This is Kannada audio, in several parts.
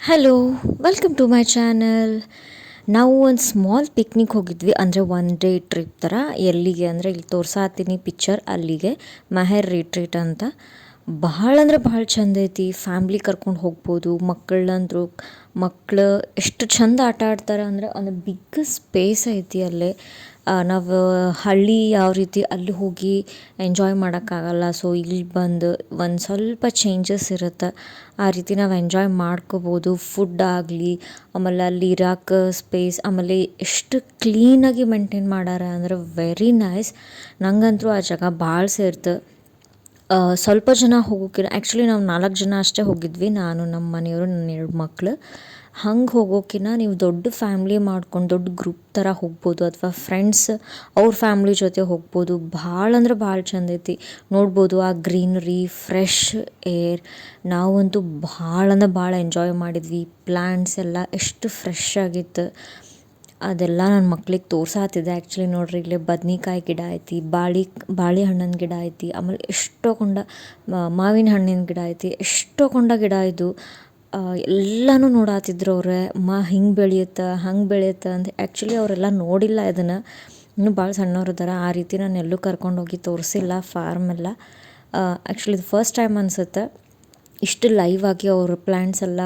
Hello, welcome to my channel. ನಾವು ಒಂದು ಸ್ಮಾಲ್ ಪಿಕ್ನಿಕ್ ಹೋಗಿದ್ವಿ, ಅಂದರೆ ಒನ್ ಡೇ ಟ್ರಿಪ್ ಥರ. ಎಲ್ಲಿಗೆ ಅಂದರೆ ಇಲ್ಲಿ ತೋರ್ಸಾತೀನಿ ಪಿಕ್ಚರ್, ಅಲ್ಲಿಗೆ ಮೆಹರ್ ರಿಟ್ರೀಟ್ ಅಂತ. ಭಾಳ ಅಂದ್ರೆ ಭಾಳ ಚಂದ ಐತಿ. ಫ್ಯಾಮ್ಲಿ ಕರ್ಕೊಂಡು ಹೋಗ್ಬೋದು. ಮಕ್ಕಳು ಎಷ್ಟು ಚಂದ ಆಟ ಆಡ್ತಾರೆ ಅಂದರೆ ಒಂದು ಬಿಗ್ ಸ್ಪೇಸ್ ಐತಿ ಅಲ್ಲೇ. ನಾವು ಹಳ್ಳಿ ಯಾವ ರೀತಿ ಅಲ್ಲಿ ಹೋಗಿ ಎಂಜಾಯ್ ಮಾಡೋಕ್ಕಾಗಲ್ಲ, ಸೊ ಇಲ್ಲಿ ಬಂದು ಒಂದು ಸ್ವಲ್ಪ ಚೇಂಜಸ್ ಇರುತ್ತೆ. ಆ ರೀತಿ ನಾವು ಎಂಜಾಯ್ ಮಾಡ್ಕೋಬೋದು. ಫುಡ್ ಆಗಲಿ, ಆಮೇಲೆ ಅಲ್ಲಿ ಇರೋಕೆ ಸ್ಪೇಸ್, ಆಮೇಲೆ ಎಷ್ಟು ಕ್ಲೀನಾಗಿ ಮೇಂಟೈನ್ ಮಾಡ್ಯಾರ ಅಂದ್ರೆ ವೆರಿ ನೈಸ್. ನಂಗಂತೂ ಆ ಜಾಗ ಭಾಳ ಸೇರ್ತು. ಸ್ವಲ್ಪ ಜನ ಹೋಗೋಕೆ, ಆ್ಯಕ್ಚುಲಿ ನಾವು 4 ಜನ ಅಷ್ಟೇ ಹೋಗಿದ್ವಿ, ನಾನು, ನಮ್ಮ ಮನೆಯವರು, ನನ್ನ 2 ಮಕ್ಕಳು. ಹಂಗೆ ಹೋಗೋಕ್ಕಿಂತ ನೀವು ದೊಡ್ಡ ಫ್ಯಾಮ್ಲಿ ಮಾಡ್ಕೊಂಡು ದೊಡ್ಡ ಗ್ರೂಪ್ ಥರ ಹೋಗ್ಬೋದು, ಅಥವಾ ಫ್ರೆಂಡ್ಸ್ ಅವ್ರ ಫ್ಯಾಮ್ಲಿ ಜೊತೆ ಹೋಗ್ಬೋದು. ಭಾಳ ಅಂದ್ರೆ ಭಾಳ ಚಂದ ಐತಿ. ನೋಡ್ಬೋದು ಆ ಗ್ರೀನರಿ, ಫ್ರೆಶ್ ಏರ್. ನಾವಂತೂ ಭಾಳ ಅಂದ್ರೆ ಭಾಳ ಎಂಜಾಯ್ ಮಾಡಿದ್ವಿ. ಪ್ಲ್ಯಾಂಟ್ಸ್ ಎಲ್ಲ ಎಷ್ಟು ಫ್ರೆಶ್ ಆಗಿತ್ತು, ಅದೆಲ್ಲ ನನ್ನ ಮಕ್ಳಿಗೆ ತೋರ್ಸಾತಿದ್ದೆ. ಆ್ಯಕ್ಚುಲಿ ನೋಡ್ರಿ, ಇಲ್ಲೇ ಬದ್ನಿಕಾಯಿ ಗಿಡ ಐತಿ, ಬಾಳೆಹಣ್ಣಿನ ಗಿಡ ಐತಿ, ಆಮೇಲೆ ಎಷ್ಟೋ ಕೊಂಡ ಮಾವಿನ ಹಣ್ಣಿನ ಗಿಡ ಐತಿ, ಎಷ್ಟೋ ಕೊಂಡ ಗಿಡ ಇದು. ಎಲ್ಲನೂ ನೋಡಾತಿದ್ರು ಅವ್ರೆ. ಹಿಂಗೆ ಬೆಳೆಯುತ್ತೆ, ಹಂಗೆ ಬೆಳೆಯುತ್ತೆ ಅಂತ. ಆ್ಯಕ್ಚುಲಿ ಅವರೆಲ್ಲ ನೋಡಿಲ್ಲ ಇದನ್ನು, ಇನ್ನೂ ಭಾಳ ಸಣ್ಣವ್ರು ಇದ್ದಾರೆ. ಆ ರೀತಿ ನಾನು ಎಲ್ಲೂ ಕರ್ಕೊಂಡೋಗಿ ತೋರಿಸಿಲ್ಲ ಫಾರ್ಮೆಲ್ಲ. ಆ್ಯಕ್ಚುಲಿ ಇದು ಫಸ್ಟ್ ಟೈಮ್ ಅನಿಸುತ್ತೆ ಇಷ್ಟು ಲೈವ್ ಆಗಿ ಅವ್ರ ಪ್ಲ್ಯಾಂಟ್ಸ್ ಎಲ್ಲ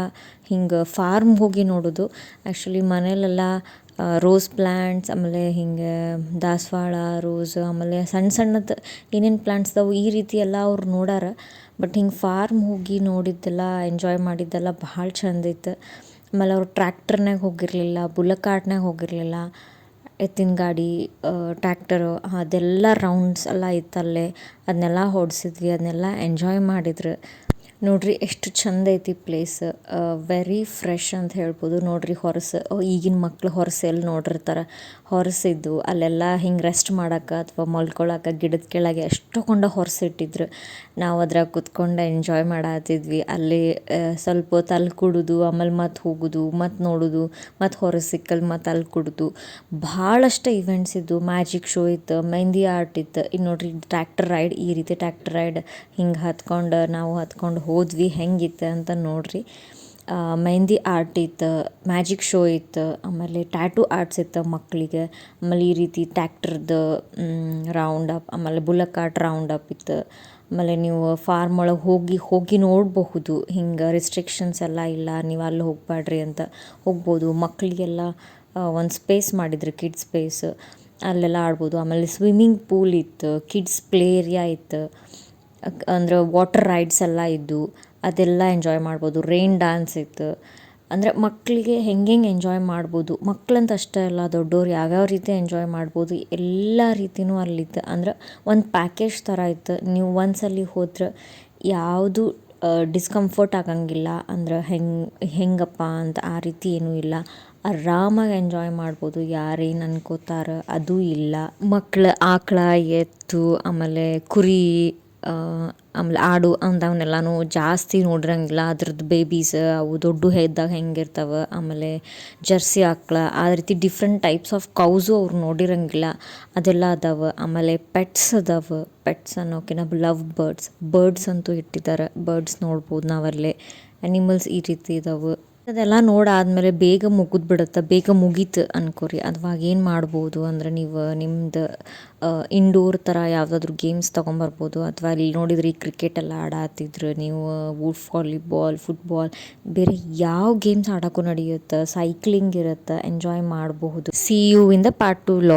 ಹಿಂಗೆ ಫಾರ್ಮ್ ಹೋಗಿ ನೋಡೋದು. ಆ್ಯಕ್ಚುಲಿ ಮನೇಲೆಲ್ಲ ರೋಸ್ ಪ್ಲ್ಯಾಂಟ್ಸ್, ಆಮೇಲೆ ಹಿಂಗೆ ದಾಸವಾಳ, ರೋಸ್, ಆಮೇಲೆ ಸಣ್ಣ ಸಣ್ಣದು ಏನೇನು ಪ್ಲ್ಯಾಂಟ್ಸ್ ಅದಾವು ಈ ರೀತಿ ಎಲ್ಲ ಅವ್ರು ನೋಡಾರ. ಬಟ್ ಹಿಂಗೆ ಫಾರ್ಮ್ ಹೋಗಿ ನೋಡಿದ್ದೆಲ್ಲ, ಎಂಜಾಯ್ ಮಾಡಿದ್ದೆಲ್ಲ ಭಾಳ ಚಂದ ಇತ್ತು. ಆಮೇಲೆ ಅವ್ರು ಟ್ರ್ಯಾಕ್ಟರ್ನಾಗ ಹೋಗಿರಲಿಲ್ಲ, ಬುಲಕ್ ಕಾರ್ಟ್ನಾಗ ಹೋಗಿರಲಿಲ್ಲ, ಎತ್ತಿನ ಗಾಡಿ, ಟ್ರ್ಯಾಕ್ಟರು, ಅದೆಲ್ಲ ರೌಂಡ್ಸ್ ಎಲ್ಲ ಇತ್ತಲ್ಲೇ. ಅದನ್ನೆಲ್ಲ ಹೊಡ್ಸಿದ್ವಿ, ಅದನ್ನೆಲ್ಲ ಎಂಜಾಯ್ ಮಾಡಿದ್ರು. ನೋಡ್ರಿ ಎಷ್ಟು ಚಂದ ಐತಿ ಪ್ಲೇಸ್. ವೆರಿ ಫ್ರೆಶ್ ಅಂತ ಹೇಳ್ಬೋದು. ನೋಡ್ರಿ ಹೊರಸು, ಈಗಿನ ಮಕ್ಳು ಹೊರಸು ಎಲ್ಲಿ ನೋಡಿರ್ತಾರೆ, ಹೊರಸಿದ್ದು ಅಲ್ಲೆಲ್ಲ ಹಿಂಗೆ ರೆಸ್ಟ್ ಮಾಡೋಕೆ ಅಥವಾ ಮಲ್ಕೊಳಕ್ಕೆ ಗಿಡದ ಕೆಳಗೆ ಎಷ್ಟೊಂದು ಹೊರಸು ಇಟ್ಟಿದ್ರು. ನಾವು ಅದ್ರಾಗ ಕುತ್ಕೊಂಡು ಎಂಜಾಯ್ ಮಾಡತ್ತಿದ್ವಿ. ಅಲ್ಲಿ ಸ್ವಲ್ಪ ಹೊತ್ತು ಅಲ್ಲಿ ಕುಡಿದು, ಆಮೇಲೆ ಮತ್ತೆ ಹೋಗೋದು, ಮತ್ತೆ ನೋಡೋದು, ಮತ್ತು ಹೊರಸು ಸಿಕ್ಕಲ್ಲಿ ಮತ್ತು ಅಲ್ಲಿ ಕುಡಿದು. ಭಾಳಷ್ಟು ಇವೆಂಟ್ಸ್ ಇದ್ದು. ಮ್ಯಾಜಿಕ್ ಶೋ ಇತ್ತು, ಮೆಹಂದಿ ಆರ್ಟ್ ಇತ್ತು. ಇನ್ನು ನೋಡ್ರಿ ಟ್ರ್ಯಾಕ್ಟರ್ ರೈಡ್, ಈ ರೀತಿ ಟ್ರ್ಯಾಕ್ಟರ್ ರೈಡ್ ಹಿಂಗೆ ನಾವು ಹತ್ಕೊಂಡು ಹೋದ್ವಿ. ಹೆಂಗಿತ್ತು ಅಂತ ನೋಡ್ರಿ. ಮೆಹಂದಿ ಆರ್ಟ್ ಇತ್ತು, ಮ್ಯಾಜಿಕ್ ಶೋ ಇತ್ತು, ಆಮೇಲೆ ಟ್ಯಾಟೂ ಆರ್ಟ್ಸ್ ಇತ್ತು ಮಕ್ಕಳಿಗೆ. ಆಮೇಲೆ ಈ ರೀತಿ ಟ್ಯಾಕ್ಟರ್ದು ರೌಂಡ್ ಅಪ್, ಆಮೇಲೆ ಬುಲಕ್ ಕಾರ್ಟ್ ರೌಂಡ್ ಅಪ್ ಇತ್ತು. ಆಮೇಲೆ ನೀವು ಫಾರ್ಮ್ ಒಳಗೆ ಹೋಗಿ ನೋಡಬಹುದು. ಹಿಂಗೆ ರಿಸ್ಟ್ರಿಕ್ಷನ್ಸ್ ಎಲ್ಲ ಇಲ್ಲ, ನೀವು ಅಲ್ಲಿ ಹೋಗಬೇಡ್ರಿ ಅಂತ ಹೋಗ್ಬೋದು. ಮಕ್ಕಳಿಗೆಲ್ಲ ಒಂದು ಸ್ಪೇಸ್ ಮಾಡಿದ್ರು, ಕಿಡ್ಸ್ ಸ್ಪೇಸ್, ಅಲ್ಲೆಲ್ಲ ಆಡ್ಬೋದು. ಆಮೇಲೆ ಸ್ವಿಮ್ಮಿಂಗ್ ಪೂಲ್ ಇತ್ತು, ಕಿಡ್ಸ್ ಪ್ಲೇ ಏರಿಯಾ ಇತ್ತು, ಅಂದರೆ ವಾಟರ್ ರೈಡ್ಸ್ ಎಲ್ಲ ಇದ್ದು, ಅದೆಲ್ಲ ಎಂಜಾಯ್ ಮಾಡ್ಬೋದು. ರೈನ್ ಡ್ಯಾನ್ಸ್ ಇತ್ತು. ಅಂದರೆ ಮಕ್ಕಳಿಗೆ ಹೆಂಗೆ ಎಂಜಾಯ್ ಮಾಡ್ಬೋದು, ಮಕ್ಕಳಂತ ಅಷ್ಟೇ ಅಲ್ಲ, ದೊಡ್ಡೋರು ಯಾವ್ಯಾವ ರೀತಿ ಎಂಜಾಯ್ ಮಾಡ್ಬೋದು, ಎಲ್ಲ ರೀತಿಯೂ ಅಲ್ಲಿತ್ತು. ಅಂದ್ರೆ ಒಂದು ಪ್ಯಾಕೇಜ್ ಥರ ಇತ್ತು. ನೀವು ಒಂದ್ಸಲ ಹೋದ್ರೆ ಯಾವುದು ಡಿಸ್ಕಂಫರ್ಟ್ ಆಗಂಗಿಲ್ಲ. ಅಂದ್ರೆ ಹೆಂಗಪ್ಪ ಅಂತ ಆ ರೀತಿ ಏನೂ ಇಲ್ಲ. ಆರಾಮಾಗಿ ಎಂಜಾಯ್ ಮಾಡ್ಬೋದು. ಯಾರೇನು ಅನ್ಕೋತಾರೆ ಅದು ಇಲ್ಲ. ಮಕ್ಕಳು ಆಕಳ, ಎತ್ತು, ಆಮೇಲೆ ಕುರಿ, ಆಮೇಲೆ ಆಡು ಅಂಥವನ್ನೆಲ್ಲನೂ ಜಾಸ್ತಿ ನೋಡಿರಂಗಿಲ್ಲ. ಅದ್ರದ್ದು ಬೇಬೀಸ್ ಅವು ದೊಡ್ಡ ಇದ್ದಾಗ ಹೆಂಗಿರ್ತಾವೆ, ಆಮೇಲೆ ಜರ್ಸಿ ಆಕಳ, ಆ ರೀತಿ ಡಿಫ್ರೆಂಟ್ ಟೈಪ್ಸ್ ಆಫ್ ಕೌಸು ಅವ್ರು ನೋಡಿರಂಗಿಲ್ಲ, ಅದೆಲ್ಲ ಅದಾವೆ. ಆಮೇಲೆ ಪೆಟ್ಸ್ ಅದಾವೆ. ಪೆಟ್ಸ್ ಅನ್ನೋಕಿನ ಲವ್ ಬರ್ಡ್ಸ್ ಅಂತೂ ಇಟ್ಟಿದ್ದಾರೆ. ಬರ್ಡ್ಸ್ ನೋಡ್ಬೋದು ನಾವಲ್ಲೇ. ಅನಿಮಲ್ಸ್ ಈ ರೀತಿ ಇದಾವೆ. ಅದೆಲ್ಲ ನೋಡಾದ್ಮೇಲೆ ಬೇಗ ಮುಗಿದ್ಬಿಡುತ್ತೆ, ಬೇಗ ಮುಗೀತು ಅನ್ಕೋರಿ. ಅದ್ವಾಗ ಏನು ಮಾಡ್ಬೋದು ಅಂದರೆ, ನೀವು ನಿಮ್ದು ಇಂಡೋರ್ ಥರ ಯಾವುದಾದ್ರೂ ಗೇಮ್ಸ್ ತೊಗೊಂಬರ್ಬೋದು. ಅಥವಾ ಅಲ್ಲಿ ನೋಡಿದ್ರಿ ಕ್ರಿಕೆಟ್ ಎಲ್ಲ ಆಡತ್ತಿದ್ರು ನೀವು, ವಾಲಿಬಾಲ್, ಫುಟ್ಬಾಲ್, ಬೇರೆ ಯಾವ ಗೇಮ್ಸ್ ಆಡೋಕ್ಕೂ ನಡೆಯುತ್ತೆ. ಸೈಕ್ಲಿಂಗ್ ಇರುತ್ತೆ, ಎಂಜಾಯ್ ಮಾಡಬಹುದು. See you in the part 2 log.